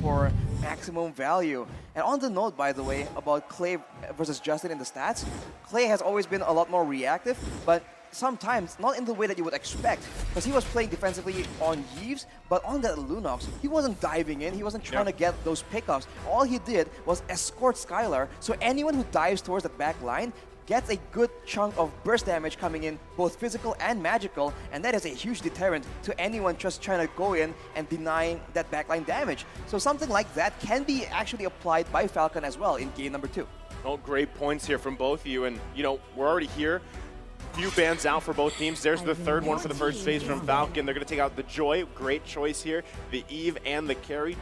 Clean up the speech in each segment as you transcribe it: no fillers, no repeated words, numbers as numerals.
for maximum value. And on the note, by the way, about Clay versus Justin in the stats, Clay has always been a lot more reactive, but sometimes not in the way that you would expect, because he was playing defensively on Yves, but on that Lunox, he wasn't diving in, he wasn't trying to get those pickups. All he did was escort Skylar, so anyone who dives towards the back line gets a good chunk of burst damage coming in, both physical and magical, and that is a huge deterrent to anyone just trying to go in and denying that backline damage. So something like that can be actually applied by Falcon as well in game number 2. Oh, great points here from both of you, and you know, we're already here. Few bans out for both teams. There's the third one for the first phase from Falcon. They're going to take out the Joy. Great choice here. The Eve and the Carry,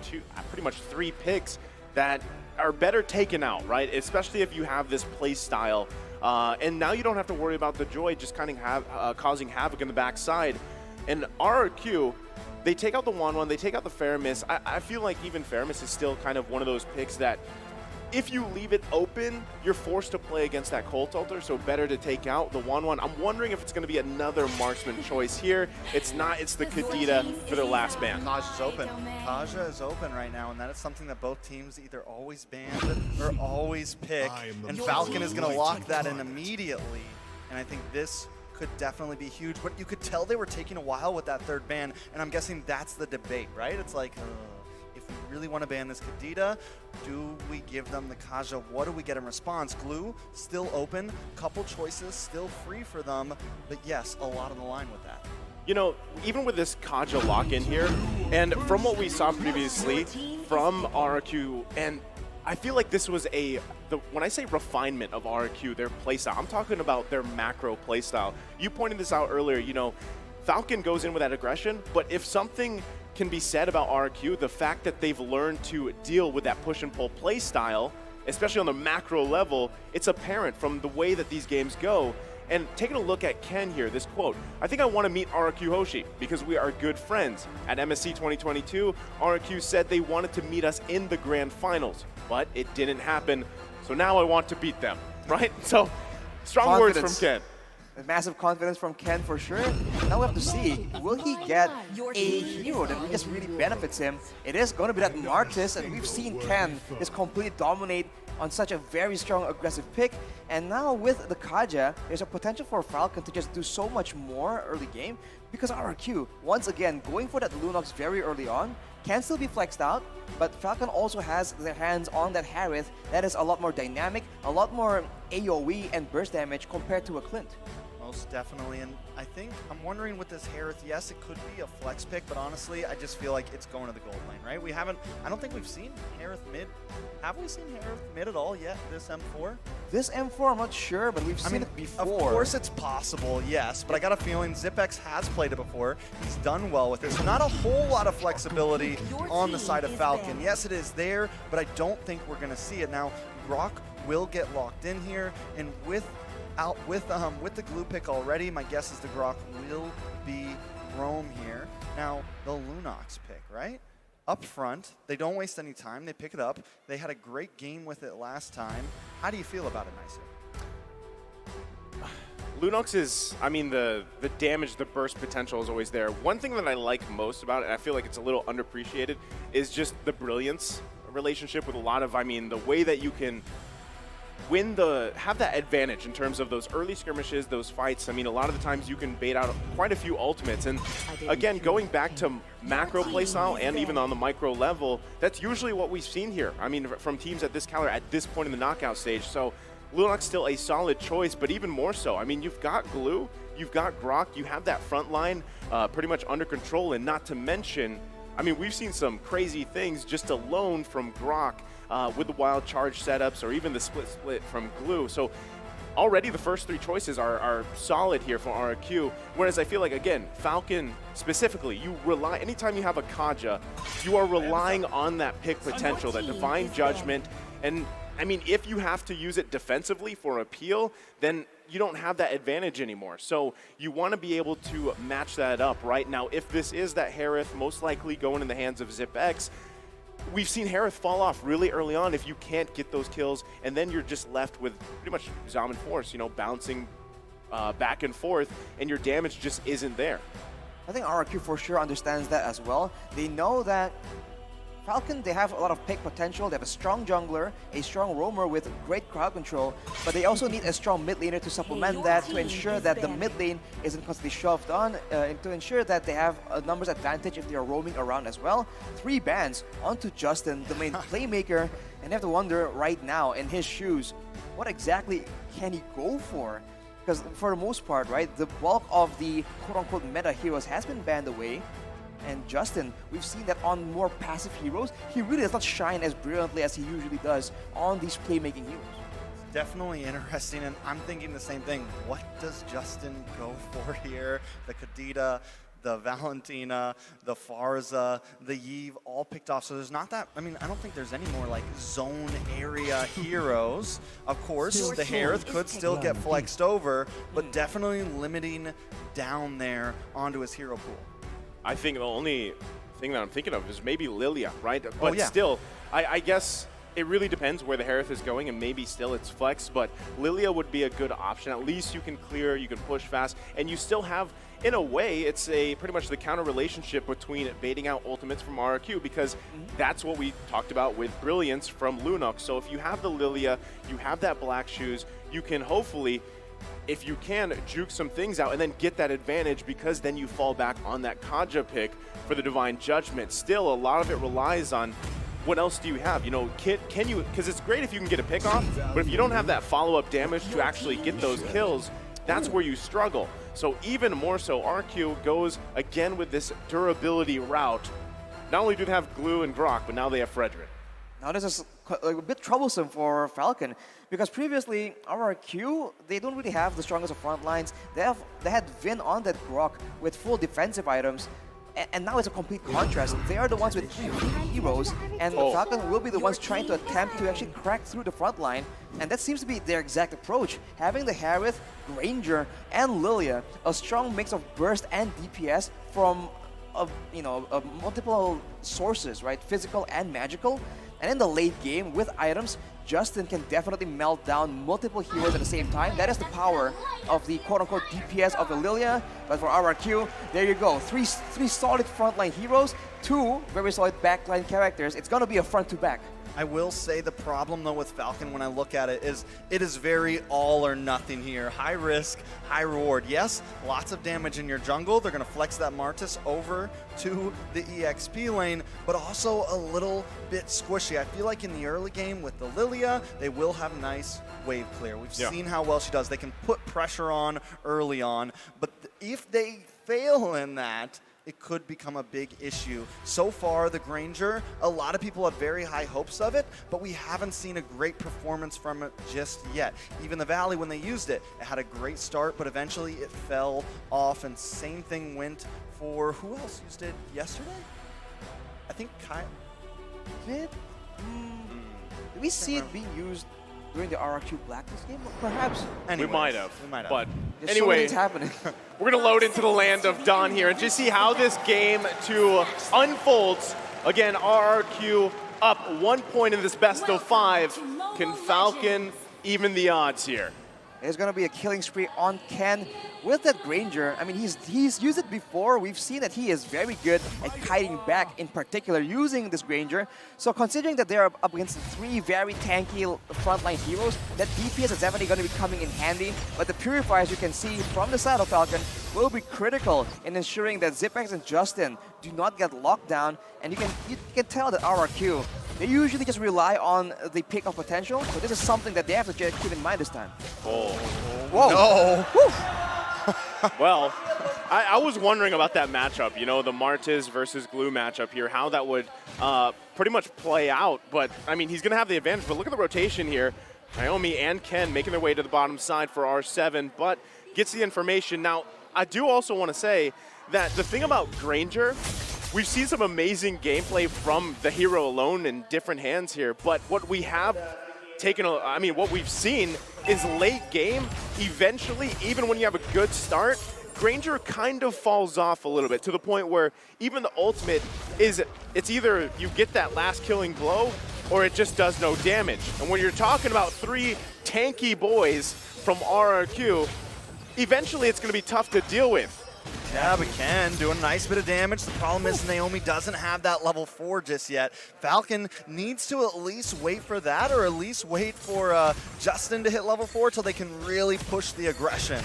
pretty much 3 picks that are better taken out, right? Especially if you have this play style. And now you don't have to worry about the Joy just kind of causing havoc in the backside. And RRQ, they take out the 1-1, they take out the Faramis. I feel like even Faramis is still kind of one of those picks that if you leave it open, you're forced to play against that Colt Altar, so better to take out the 1-1. I'm wondering if it's going to be another marksman choice here. It's not, it's the Kadita for their last ban. Kaja is open. Kaja is open right now, and that is something that both teams either always ban or always pick, and Falcon is going to lock that in immediately. And I think this could definitely be huge, but you could tell they were taking a while with that third ban, and I'm guessing that's the debate, right? It's like, if we really want to ban this Kadita, do we give them the Kaja? What do we get in response? Glue, still open, couple choices, still free for them, but yes, a lot on the line with that. You know, even with this Kaja lock-in here, and from what we saw previously from RRQ, and I feel like this was when I say refinement of RRQ, their playstyle, I'm talking about their macro playstyle. You pointed this out earlier, you know, Falcon goes in with that aggression, but if something can be said about RRQ, the fact that they've learned to deal with that push and pull play style, especially on the macro level, it's apparent from the way that these games go. And taking a look at Ken here, this quote, I think I want to meet RRQ Hoshi because we are good friends. At MSC 2022, RRQ said they wanted to meet us in the grand finals, but it didn't happen. So now I want to beat them, right? So strong words from Ken. Massive confidence from Ken for sure. Now we have to see, will he get a hero that just really benefits him? It is going to be that Martis, and we've seen Ken just completely dominate on such a very strong aggressive pick. And now with the Kaja, there's a potential for Falcon to just do so much more early game, because RRQ, once again, going for that Lunox very early on, can still be flexed out, but Falcon also has their hands on that Harith that is a lot more dynamic, a lot more AoE and burst damage compared to a Clint. Most definitely, and I think, I'm wondering with this Harith, yes, it could be a flex pick, but honestly, I just feel like it's going to the gold lane, right? I don't think we've seen Harith mid. Have we seen Harith mid at all yet, this M4? This M4, I'm not sure, but we've seen it before. Of course it's possible, yes, but I got a feeling ZipX has played it before. He's done well with it, so not a whole lot of flexibility on the side of Falcon. Yes, it is there, but I don't think we're going to see it. Now, Grok will get locked in here, and with the glue pick already, my guess is the Grok will be Rome here. Now, the Lunox pick, right? Up front, they don't waste any time. They pick it up. They had a great game with it last time. How do you feel about it, Nicer? Lunox is, I mean, the damage, the burst potential is always there. One thing that I like most about it, and I feel like it's a little underappreciated, is just the brilliance relationship with a lot of, I mean, the way that you can have that advantage in terms of those early skirmishes, those fights. I mean, a lot of the times you can bait out quite a few ultimates. And again, going back to macro playstyle and even on the micro level, that's usually what we've seen here. I mean, from teams at this caliber at this point in the knockout stage. So Lunox still a solid choice, but even more so. I mean, you've got Glue, you've got Grok, you have that front line pretty much under control, and not to mention, I mean, we've seen some crazy things just alone from Grok with the wild charge setups or even the split from Glue. So already the first 3 choices are solid here for RRQ, whereas I feel like, again, Falcon specifically, you rely, anytime you have a Kaja, you are relying on that pick potential, that divine judgment, and I mean, if you have to use it defensively for a peel, then you don't have that advantage anymore. So you want to be able to match that up, right? Now, if this is that Harith, most likely going in the hands of ZipX, we've seen Harith fall off really early on if you can't get those kills, and then you're just left with pretty much Zaman Force, you know, bouncing back and forth, and your damage just isn't there. I think RRQ for sure understands that as well. They know that Falcon, they have a lot of pick potential. They have a strong jungler, a strong roamer with great crowd control, but they also need a strong mid laner to supplement that, to ensure that the mid lane isn't constantly shoved on, and to ensure that they have a numbers advantage if they are roaming around as well. 3 bans onto Justin, the main playmaker, and you have to wonder right now, in his shoes, what exactly can he go for? Because for the most part, right, the bulk of the quote-unquote meta heroes has been banned away. And Justin, we've seen that on more passive heroes, he really does not shine as brilliantly as he usually does on these playmaking heroes. Definitely interesting, and I'm thinking the same thing. What does Justin go for here? The Kadita, the Valentina, the Farza, the Yve, all picked off. So there's not that, I mean, I don't think there's any more like zone area heroes. Of course, the Harith could still get flexed over, but definitely limiting down there onto his hero pool. I think the only thing that I'm thinking of is maybe Lilia, right? But still, I guess it really depends where the Harith is going, and maybe still it's flex, but Lilia would be a good option. At least you can clear, you can push fast, and you still have, in a way, it's pretty much the counter relationship between baiting out ultimates from RRQ, because that's what we talked about with Brilliance from Lunok. So if you have the Lilia, you have that Black Shoes, you can hopefully, if you can, juke some things out and then get that advantage, because then you fall back on that Kaja pick for the Divine Judgment. Still, a lot of it relies on what else do you have? You know, can you, because it's great if you can get a pick off, but if you don't have that follow-up damage to actually get those kills, that's where you struggle. So even more so, RQ goes again with this durability route. Not only do they have Glue and Grok, but now they have Frederick. Now this is a bit troublesome for Falcon, because previously RRQ, they don't really have the strongest of front lines. They had Vin on that Grok with full defensive items, and now it's a complete contrast. They are the ones with 3 heroes, and Falcon will be the ones trying to attempt to actually crack through the front line, and that seems to be their exact approach. Having the Harith, Granger, and Lilia, a strong mix of burst and DPS from multiple sources, right? Physical and magical. And in the late game, with items, Justin can definitely melt down multiple heroes at the same time. That is the power of the quote-unquote DPS of the Lilia. But for RRQ, there you go. Three solid frontline heroes, 2 very solid backline characters. It's going to be a front-to-back. I will say the problem, though, with Falcon when I look at it is very all or nothing here. High risk, high reward. Yes, lots of damage in your jungle. They're going to flex that Martis over to the EXP lane, but also a little bit squishy. I feel like in the early game with the Lilia, they will have nice wave clear. We've seen how well she does. They can put pressure on early on, but if they fail in that, it could become a big issue. So far, the Granger, a lot of people have very high hopes of it, but we haven't seen a great performance from it just yet. Even the Valley, when they used it, it had a great start, but eventually it fell off, and same thing went for, who else used it yesterday? I think Kyle. Did we see it being used during the RRQ Blacklist game? Perhaps. We might have. But there's anyway, so happening. we're going to load into the land of Dawn here and just see how this game unfolds. Again, RRQ up 1 point in this best of 5. Can Falcon even the odds here? There's going to be a killing spree on Ken with that Granger. I mean, he's used it before. We've seen that he is very good at kiting back, in particular, using this Granger. So considering that they're up against 3 very tanky frontline heroes, that DPS is definitely going to be coming in handy. But the Purifiers, you can see from the side of Falcon, will be critical in ensuring that Zipex and Justin do not get locked down. And you can tell that RRQ, they usually just rely on the pick of potential, so this is something that they have to keep in mind this time. Oh. Whoa. No. Well, I was wondering about that matchup, you know, the Martis versus Glue matchup here, how that would pretty much play out. But, I mean, he's going to have the advantage. But look at the rotation here. Naomi and Ken making their way to the bottom side for R7, but gets the information. Now, I do also want to say that the thing about Granger, we've seen some amazing gameplay from the hero alone in different hands here, but what we have what we've seen is late game, eventually, even when you have a good start, Granger kind of falls off a little bit to the point where even the ultimate it's either you get that last killing blow or it just does no damage. And when you're talking about 3 tanky boys from RRQ, eventually it's going to be tough to deal with. Yeah, but Ken doing a nice bit of damage. The problem is Naomi doesn't have that level 4 just yet. Falcon needs to at least wait for that, or at least wait for Justin to hit level 4 till they can really push the aggression.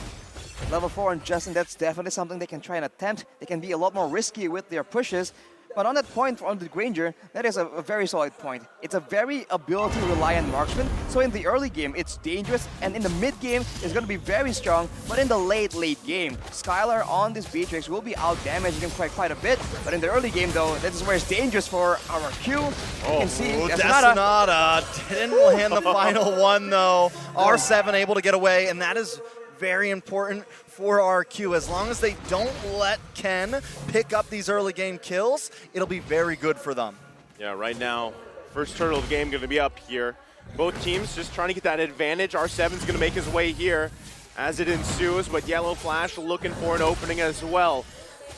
Level 4 on Justin, that's definitely something they can try and attempt. They can be a lot more risky with their pushes. But on that point, on the Granger, that is a very solid point. It's a very ability-reliant marksman. So in the early game, it's dangerous, and in the mid game, it's going to be very strong. But in the late game, Skylar on this Beatrix will be out-damaging him quite a bit. But in the early game, though, this is where it's dangerous for RRQ. You can see Desanata didn't land the final one, though. R7 able to get away, and that is very important for RRQ. As long as they don't let Ken pick up these early game kills, it'll be very good for them. Yeah, right now, first turtle of the game going to be up here. Both teams just trying to get that advantage. R7's going to make his way here as it ensues, but Yellow Flash looking for an opening as well.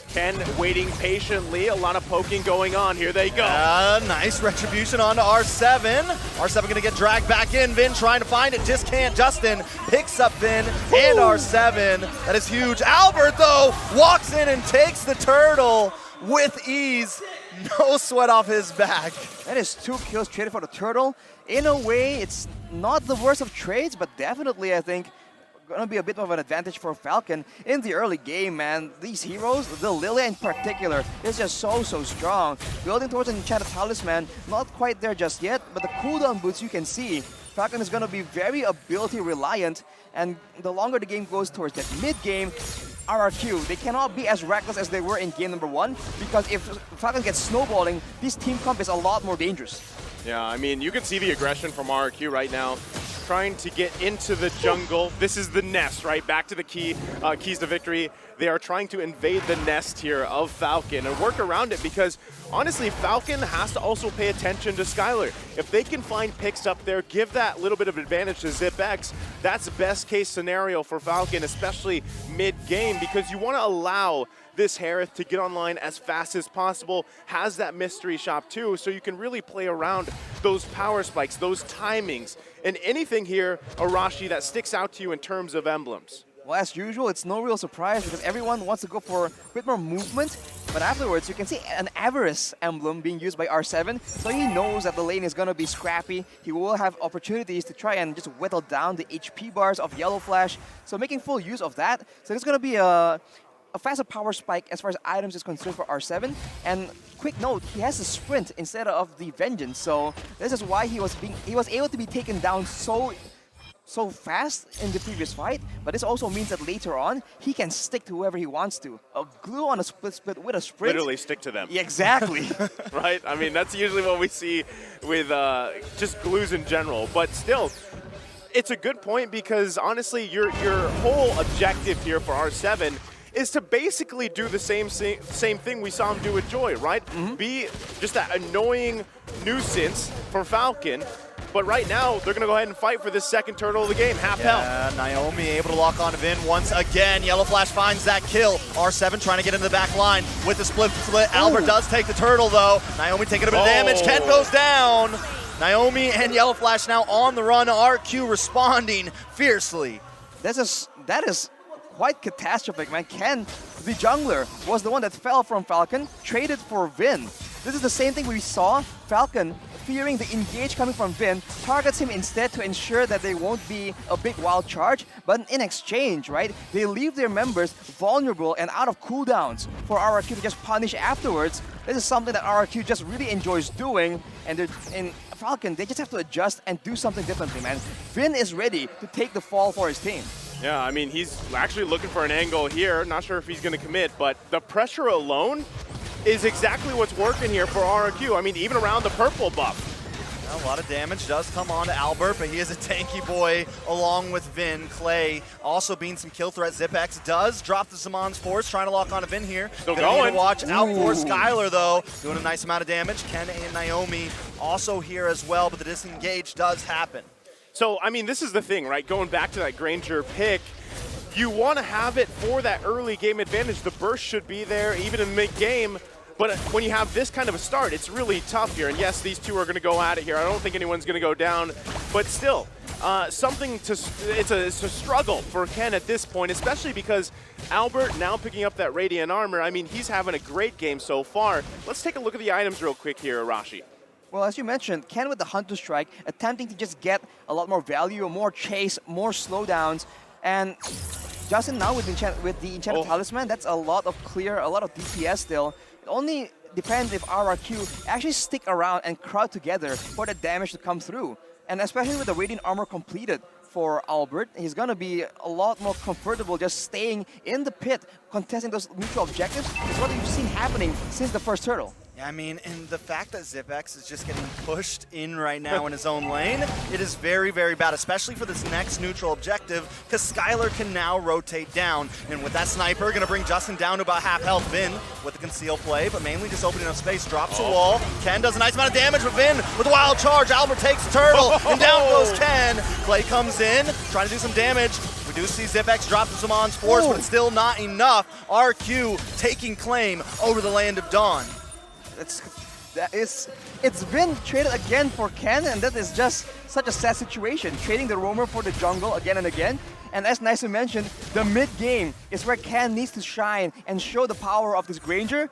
Ken waiting patiently, a lot of poking going on. Here they go. Nice retribution onto R7. R7 going to get dragged back in. Vin trying to find it, just can't. Justin picks up Vin and R7. That is huge. Albert, though, walks in and takes the turtle with ease. No sweat off his back. That is 2 kills traded for the turtle. In a way, it's not the worst of trades, but definitely, I think, gonna be a bit of an advantage for Falcon in the early game, man. These heroes, the Lilia in particular, is just so strong. Building towards an enchanted talisman, not quite there just yet, but the cooldown boots you can see. Falcon is gonna be very ability reliant, and the longer the game goes towards that mid game, RRQ, they cannot be as reckless as they were in game number 1, because if Falcon gets snowballing, this team comp is a lot more dangerous. Yeah, I mean, you can see the aggression from RRQ right now, trying to get into the jungle. This is the nest, right? Back to the keys to victory. They are trying to invade the nest here of Falcon and work around it, because honestly, Falcon has to also pay attention to Skylar. If they can find picks up there, give that little bit of advantage to ZipX, that's best case scenario for Falcon, especially mid-game, because you want to allow this Harith to get online as fast as possible, has that mystery shop too, so you can really play around those power spikes, those timings, and anything here, Arashi, that sticks out to you in terms of emblems. Well, as usual, it's no real surprise because everyone wants to go for a bit more movement, but afterwards you can see an Avarice emblem being used by R7, so he knows that the lane is going to be scrappy. He will have opportunities to try and just whittle down the HP bars of Yellow Flash, so making full use of that. So it's going to be a faster power spike as far as items is concerned for R7, and quick note, he has a sprint instead of the Vengeance, so this is why he was able to be taken down so fast in the previous fight, but this also means that later on, he can stick to whoever he wants to. A glue on a split with a sprint. Literally stick to them. Yeah, exactly. Right? I mean, that's usually what we see with just glues in general, but still, it's a good point because honestly, your whole objective here for R7 is to basically do the same thing we saw him do with Joy, right? Be just that annoying nuisance for Falcon. But right now, they're going to go ahead and fight for this second turtle of the game, half health. Naomi able to lock onto Vin once again. Yellow Flash finds that kill. R7 trying to get into the back line with the split. Albert does take the turtle, though. Naomi taking a bit of damage. Ken goes down. Naomi and Yellow Flash now on the run. RQ responding fiercely. That is quite catastrophic, man. Ken, the jungler, was the one that fell from Falcon, traded for Vin. This is the same thing we saw. Falcon, fearing the engage coming from Vin, targets him instead to ensure that there won't be a big wild charge. But in exchange, right, they leave their members vulnerable and out of cooldowns for RRQ to just punish afterwards. This is something that RRQ just really enjoys doing, and in Falcon, they just have to adjust and do something differently, man. Vin is ready to take the fall for his team. Yeah, I mean, he's actually looking for an angle here. Not sure if he's going to commit, but the pressure alone is exactly what's working here for RRQ. I mean, even around the purple buff. A lot of damage does come on to Albert, but he is a tanky boy along with Vin. Clay also being some kill threat. ZipX does drop the Zaman's Force, trying to lock on to Vin here. Still Gonna need going. to watch out for Skylar, though. Doing a nice amount of damage. Ken and Naomi also here as well, but the disengage does happen. So, I mean, this is the thing, right? Going back to that Granger pick, you want to have it for that early game advantage. The burst should be there, even in mid-game. But when you have this kind of a start, it's really tough here. And yes, these two are going to go at it here. I don't think anyone's going to go down. But still, it's a struggle for Ken at this point, especially because Albert now picking up that Radiant Armor. I mean, he's having a great game so far. Let's take a look at the items real quick here, Arashi. Well, as you mentioned, Ken with the Hunter Strike, attempting to just get a lot more value, more chase, more slowdowns, and Justin now with the Enchanted Talisman, that's a lot of clear, a lot of DPS still. It only depends if RRQ actually stick around and crowd together for the damage to come through. And especially with the Radiant Armor completed for Albert, he's going to be a lot more comfortable just staying in the pit, contesting those mutual objectives. It's what we've seen happening since the first turtle. Yeah, I mean, and the fact that Zipex is just getting pushed in right now in his own lane, it is very, very bad, especially for this next neutral objective, because Skylar can now rotate down. And with that sniper, going to bring Justin down to about half health. Vin with the conceal play, but mainly just opening up space, drops a wall. Ken does a nice amount of damage with Vin with a wild charge. Albert takes the turtle, and down goes Ken. Play comes in, trying to do some damage. We do see Zipex drop some on Sports, but it's still not enough. RQ taking claim over the land of Dawn. It's been traded again for Ken, and that is just such a sad situation. Trading the roamer for the jungle again and again. And as Nice mentioned, the mid game is where Ken needs to shine and show the power of this Granger.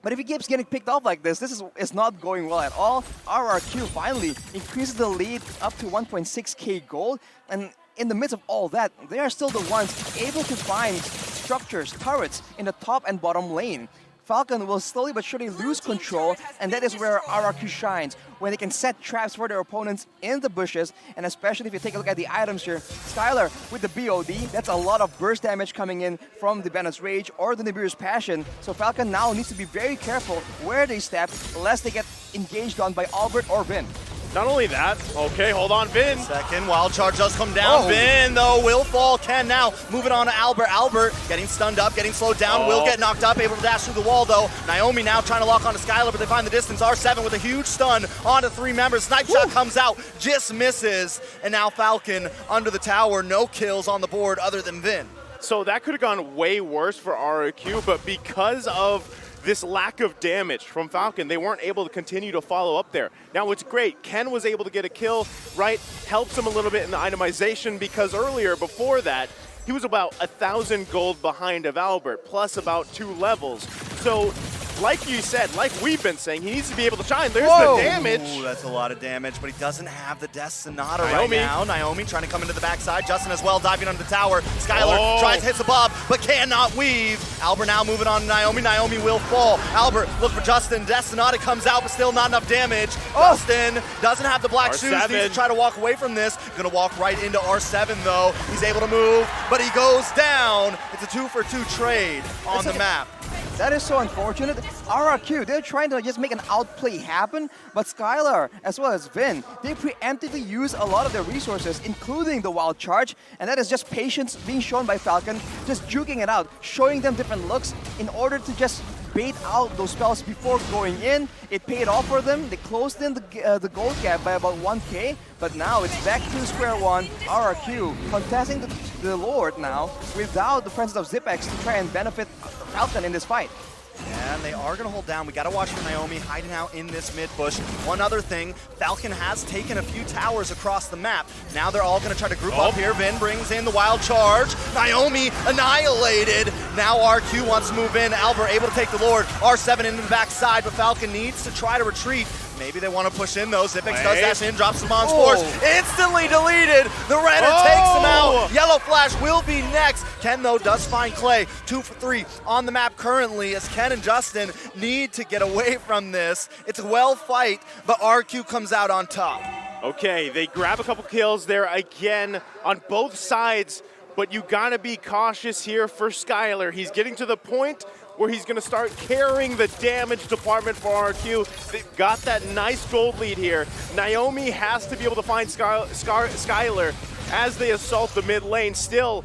But if he keeps getting picked off like this is not going well at all. RRQ finally increases the lead up to 1.6k gold, and in the midst of all that, they are still the ones able to find structures, turrets in the top and bottom lane. Falcon will slowly but surely lose control, and that is where RRQ shines, when they can set traps for their opponents in the bushes, and especially if you take a look at the items here, Skylar with the BOD, that's a lot of burst damage coming in from the Bandit's Rage or the Nibiru's Passion, so Falcon now needs to be very careful where they step, lest they get engaged on by Albert or Vin. Not only that, okay, hold on, Vin. Second, wild charge does come down. Vin, though, will fall. Ken now moving on to Albert. Albert getting stunned up, getting slowed down, will get knocked up, able to dash through the wall, though. Naomi now trying to lock onto Skylar, but they find the distance. R7 with a huge stun onto 3 members. Snipe shot comes out, just misses. And now Falcon under the tower, no kills on the board other than Vin. So that could have gone way worse for RRQ, but because of this lack of damage from Falcon, they weren't able to continue to follow up there. Now what's great, Ken was able to get a kill, right? Helps him a little bit in the itemization, because earlier, before that, he was about 1,000 gold behind of Albert, plus about 2 levels. So, like you said, like we've been saying, he needs to be able to shine. There's the damage. Ooh, that's a lot of damage, but he doesn't have the Death Sonata right now. Naomi trying to come into the backside. Justin as well, diving under the tower. Skylar tries to hit above, but cannot weave. Albert now moving on to Naomi. Naomi will fall. Albert look for Justin. Death Sonata comes out, but still not enough damage. Justin doesn't have the black shoes. Needs to try to walk away from this. Gonna walk right into R7 though. He's able to move, but he goes down. It's a 2-for-2 trade on the map. That is so unfortunate. RRQ, they're trying to just make an outplay happen, but Skylar, as well as Vin, they preemptively use a lot of their resources, including the wild charge, and that is just patience being shown by Falcon, just juking it out, showing them different looks in order to just bait out those spells before going in. It paid off for them. They closed in the gold gap by about 1k, but now it's back to square one. RRQ contesting the Lord now without the presence of Zipex to try and benefit Falcon in this fight. Yeah, and they are going to hold down. We got to watch for Naomi hiding out in this mid bush. One other thing, Falcon has taken a few towers across the map. Now they're all going to try to group up here. Vin brings in the wild charge. Naomi annihilated. Now RQ wants to move in. Albert able to take the Lord. R7 into the backside, but Falcon needs to try to retreat. Maybe they want to push in though. Zipex does dash in, drops some on Sports. Instantly deleted. The Redder takes him out. Yellow Flash will be next. Ken though does find Clay. 2 for 3 on the map currently, as Ken and Justin need to get away from this. It's a well fight, but RQ comes out on top. Okay, they grab a couple kills there again on both sides, but you gotta be cautious here for Skylar. He's getting to the point where he's going to start carrying the damage department for RQ. They've got that nice gold lead here. Naomi has to be able to find Skylar as they assault the mid lane. Still,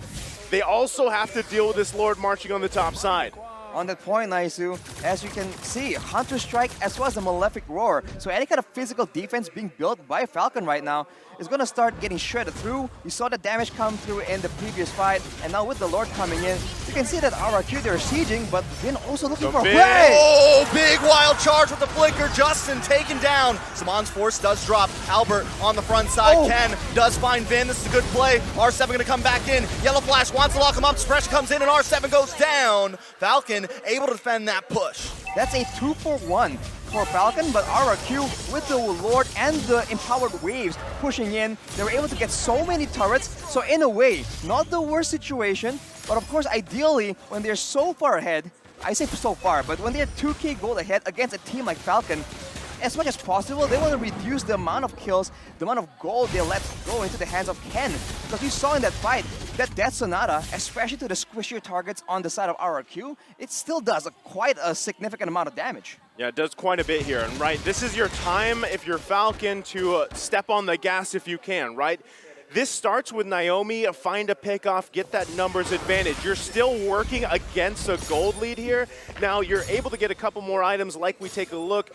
they also have to deal with this Lord marching on the top side. On that point, Naisu, as you can see, Hunter Strike as well as the Malefic Roar. So any kind of physical defense being built by Falcon right now is going to start getting shredded through. We saw the damage come through in the previous fight, and now with the Lord coming in, you can see that RRQ, they're sieging, but Vin also looking for a play! Oh, big wild charge with the flicker. Justin taken down. Saman's force does drop. Albert on the front side. Ken does find Vin. This is a good play. R7 going to come back in. Yellow Flash wants to lock him up. Fresh comes in, and R7 goes down. Falcon able to defend that push. That's a 2-for-1 for Falcon, but RRQ with the Lord and the empowered waves pushing in, they were able to get so many turrets. So in a way, not the worst situation, but of course ideally when they're so far ahead, I say so far, but when they're 2k gold ahead against a team like Falcon, as much as possible, they want to reduce the amount of kills, the amount of gold they let go into the hands of Ken. Because we saw in that fight, that Death Sonata, especially to the squishier targets on the side of RRQ, it still does quite a significant amount of damage. Yeah, it does quite a bit here. And right, this is your time, if you're Falcon, to step on the gas if you can, right? This starts with Naomi, find a pickoff, get that numbers advantage. You're still working against a gold lead here. Now you're able to get a couple more items like we take a look,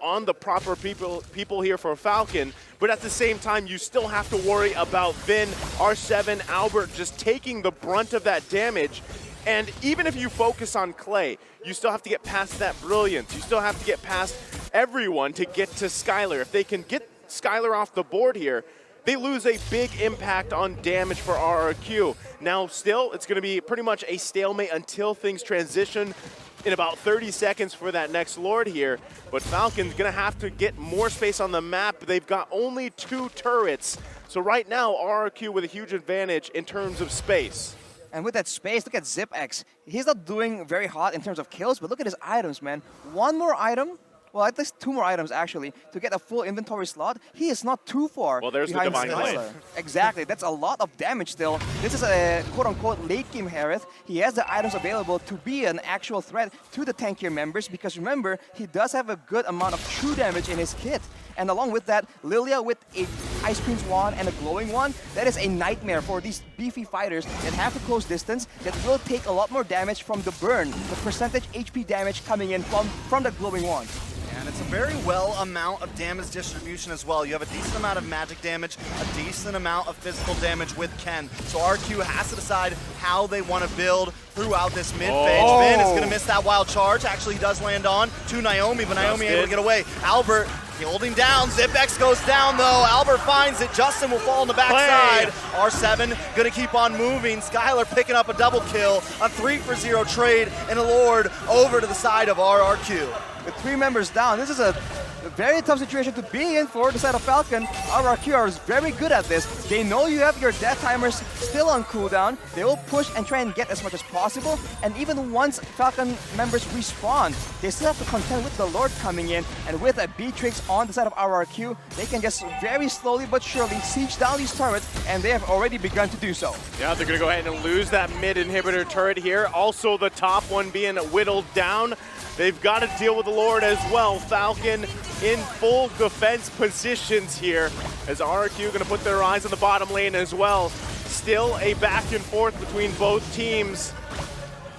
on the proper people here for Falcon. But at the same time, you still have to worry about Vin, R7, Albert just taking the brunt of that damage. And even if you focus on Clay, you still have to get past that brilliance. You still have to get past everyone to get to Skylar. If they can get Skylar off the board here, they lose a big impact on damage for RRQ. Now still, it's going to be pretty much a stalemate until things transition in about 30 seconds for that next Lord here. But Falcon's going to have to get more space on the map. They've got only 2 turrets. So right now, RRQ with a huge advantage in terms of space. And with that space, look at ZipX. He's not doing very hot in terms of kills, but look at his items, man. One more item, well, at least 2 more items actually, to get a full inventory slot. He is not too far behind the Divine Skylar. Exactly, that's a lot of damage still. This is a quote-unquote late-game Harith. He has the items available to be an actual threat to the tankier members because remember, he does have a good amount of true damage in his kit. And along with that, Lilia with a Ice Queen's wand and a glowing wand, that is a nightmare for these beefy fighters that have to close distance, that will take a lot more damage from the burn, the percentage HP damage coming in from the glowing wand. And it's a very well amount of damage distribution as well. You have a decent amount of magic damage, a decent amount of physical damage with Ken. So RQ has to decide how they want to build throughout this mid-phase. Vin is going to miss that wild charge. Actually, he does land on to Naomi, but Naomi able to get away. Albert holding down. ZipX goes down, though. Albert finds it. Justin will fall on the backside. R7 going to keep on moving. Skylar picking up a double kill. A 3-for-0 trade and a Lord over to the side of RRQ. With 3 members down, this is a very tough situation to be in for the side of Falcon. RRQ are very good at this. They know you have your death timers still on cooldown. They will push and try and get as much as possible. And even once Falcon members respawn, they still have to contend with the Lord coming in. And with a Beatrix on the side of RRQ, they can just very slowly but surely siege down these turrets, and they have already begun to do so. Yeah, they're going to go ahead and lose that mid inhibitor turret here. Also the top one being whittled down. They've got to deal with the Lord as well. Falcon in full defense positions here as RRQ going to put their eyes on the bottom lane as well. Still a back and forth between both teams.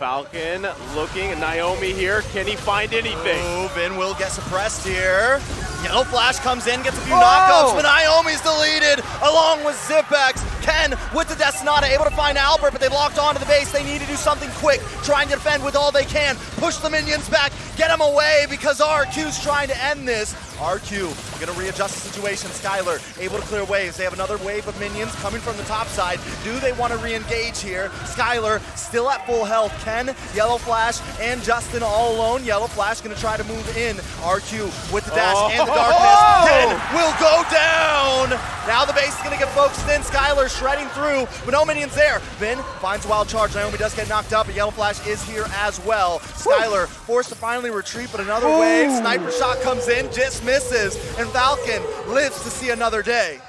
Falcon looking at Naomi here. Can he find anything? Oh, Vin will get suppressed here. Yellow Flash comes in, gets a few knockouts, but Naomi's deleted along with ZipX. Ken with the Death Sonata able to find Albert, but they've locked onto the base. They need to do something quick, trying to defend with all they can. Push the minions back, get them away because RQ's trying to end this. RQ gonna readjust the situation. Skylar able to clear waves. They have another wave of minions coming from the top side. Do they want to re-engage here? Skylar still at full health. Ken, Yellow Flash, and Justin all alone. Yellow Flash gonna try to move in. RQ with the dash and the darkness. Ken will go down. Now the base is gonna get focused in. Skylar shredding through, but no minions there. Vin finds a wild charge. Naomi does get knocked up, but Yellow Flash is here as well. Skylar forced to finally retreat, but another wave. Sniper shot comes in, just misses, and Falcon lives to see another day.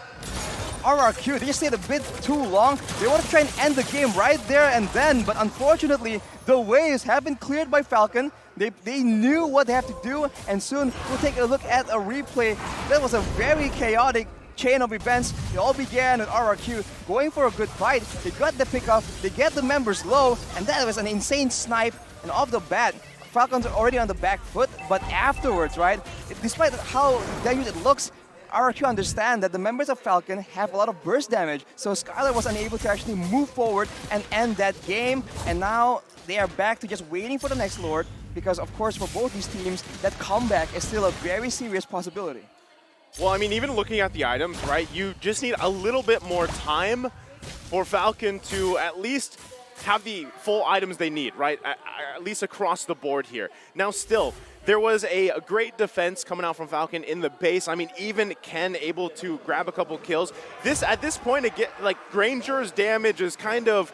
RRQ, they just stayed a bit too long. They want to try and end the game right there and then, but unfortunately, the waves have been cleared by Falcon. They knew what they have to do, and soon we'll take a look at a replay. That was a very chaotic chain of events. It all began with RRQ going for a good fight. They got the pickoff, they get the members low, and that was an insane snipe. And off the bat, Falcons are already on the back foot, but afterwards, right, despite how damaged it looks, RRQ understand that the members of Falcon have a lot of burst damage, so Skylar was unable to actually move forward and end that game, and now they are back to just waiting for the next Lord, because of course for both these teams, that comeback is still a very serious possibility. Well, I mean, even looking at the items, right, you just need a little bit more time for Falcon to at least have the full items they need, right, at least across the board here. Now still, there was a great defense coming out from Falcon in the base. I mean, even Ken able to grab a couple kills. At this point, again, like Granger's damage is kind of,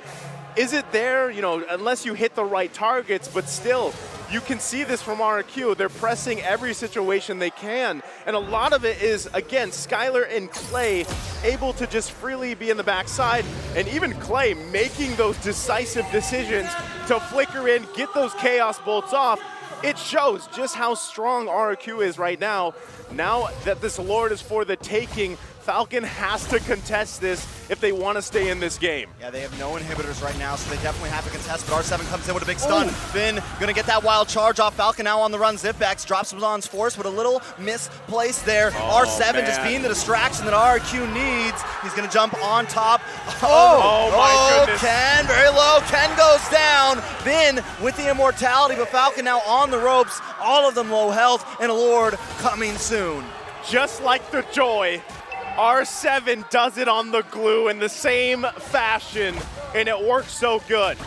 is it there? You know, unless you hit the right targets, but still, you can see this from RRQ. They're pressing every situation they can. And a lot of it is, again, Skylar and Clay able to just freely be in the backside. And even Clay making those decisive decisions to flicker in, get those Chaos Bolts off. It shows just how strong RRQ is right now. Now that this Lord is for the taking, Falcon has to contest this if they want to stay in this game. Yeah, they have no inhibitors right now, so they definitely have to contest, but R7 comes in with a big stun. Finn gonna get that wild charge off. Falcon now on the run. Zipx drops him on force, but a little misplaced there. R7 just being the distraction that RRQ needs. He's gonna jump on top. Oh my goodness. Ken, very low. Ken goes down. Finn with the immortality, but Falcon now on the ropes. All of them low health, and a Lord coming soon. Just like the Joy, R7 does it on the glue in the same fashion, and it works so good.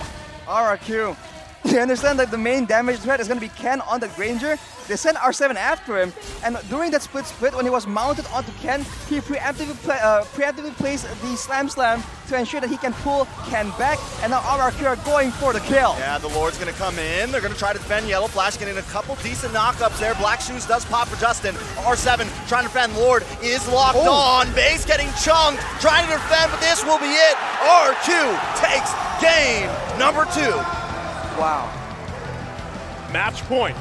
RRQ, they understand that the main damage threat is going to be Ken on the Granger. They send R7 after him, and during that split, when he was mounted onto Ken, he preemptively placed the Slam to ensure that he can pull Ken back, and now RRQ are going for the kill. Yeah, the Lord's gonna come in. They're gonna try to defend Yellow Flash, getting a couple decent knockups there. Black Shoes does pop for Justin. R7 trying to defend. Lord is locked on. Base getting chunked, trying to defend, but this will be it. RQ takes game number 2. Wow. Match point.